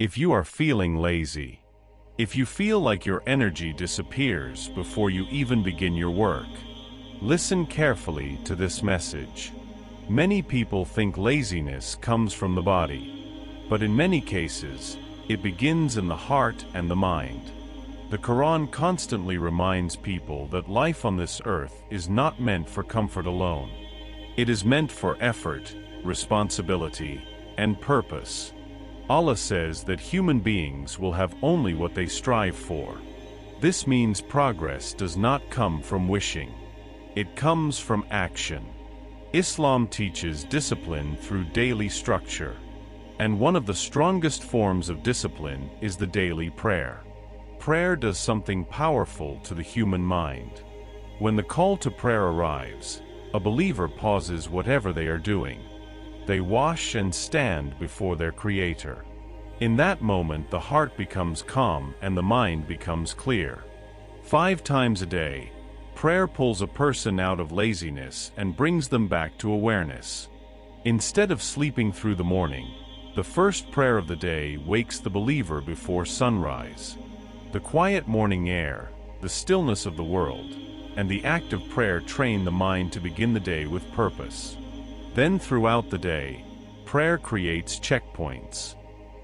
If you are feeling lazy, if you feel like your energy disappears before you even begin your work, listen carefully to this message. Many people think laziness comes from the body, but in many cases, it begins in the heart and the mind. The Quran constantly reminds people that life on this earth is not meant for comfort alone. It is meant for effort, responsibility, and purpose. Allah says that human beings will have only what they strive for. This means progress does not come from wishing. It comes from action. Islam teaches discipline through daily structure, and one of the strongest forms of discipline is the daily prayer. Prayer does something powerful to the human mind. When the call to prayer arrives, a believer pauses whatever they are doing. They wash and stand before their Creator. In that moment, the heart becomes calm and the mind becomes clear. 5 times a day, prayer pulls a person out of laziness and brings them back to awareness. Instead of sleeping through the morning, the first prayer of the day wakes the believer before sunrise. The quiet morning air, the stillness of the world, and the act of prayer train the mind to begin the day with purpose. Then throughout the day, prayer creates checkpoints.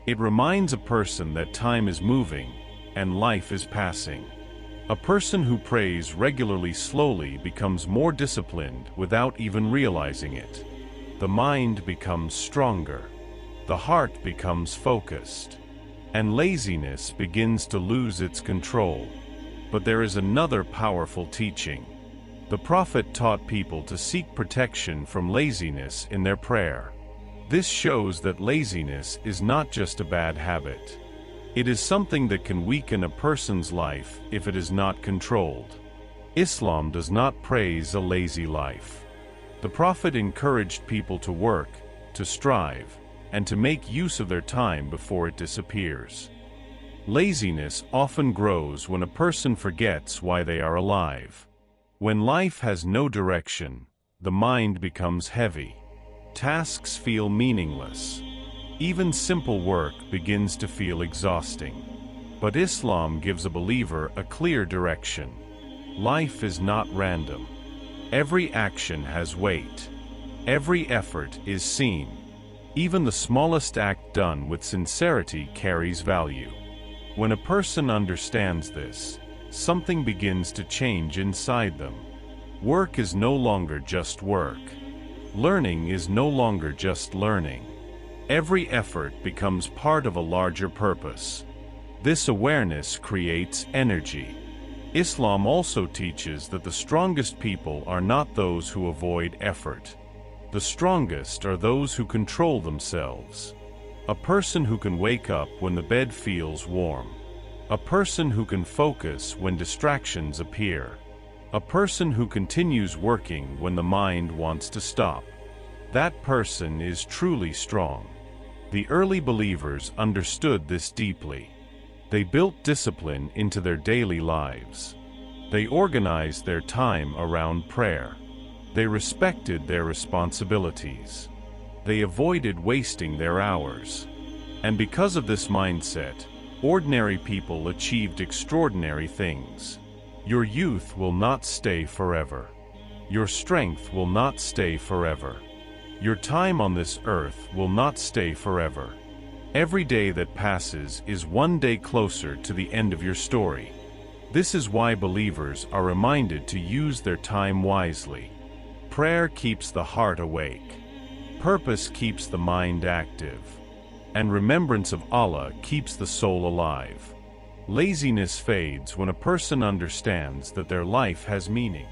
It reminds a person that time is moving and life is passing. A person who prays regularly slowly becomes more disciplined without even realizing it. The mind becomes stronger. The heart becomes focused. And laziness begins to lose its control. But there is another powerful teaching. The Prophet taught people to seek protection from laziness in their prayer. This shows that laziness is not just a bad habit. It is something that can weaken a person's life if it is not controlled. Islam does not praise a lazy life. The Prophet encouraged people to work, to strive, and to make use of their time before it disappears. Laziness often grows when a person forgets why they are alive. When life has no direction, the mind becomes heavy. Tasks feel meaningless. Even simple work begins to feel exhausting. But Islam gives a believer a clear direction. Life is not random. Every action has weight. Every effort is seen. Even the smallest act done with sincerity carries value. When a person understands this, something begins to change inside them. Work is no longer just work. Learning is no longer just learning. Every effort becomes part of a larger purpose. This awareness creates energy. Islam also teaches that the strongest people are not those who avoid effort. The strongest are those who control themselves. A person who can wake up when the bed feels warm. A person who can focus when distractions appear. A person who continues working when the mind wants to stop. That person is truly strong. The early believers understood this deeply. They built discipline into their daily lives. They organized their time around prayer. They respected their responsibilities. They avoided wasting their hours. And because of this mindset, ordinary people achieved extraordinary things. Your youth will not stay forever. Your strength will not stay forever. Your time on this earth will not stay forever. Every day that passes is one day closer to the end of your story. This is why believers are reminded to use their time wisely. Prayer keeps the heart awake. Purpose keeps the mind active. And remembrance of Allah keeps the soul alive. Laziness fades when a person understands that their life has meaning.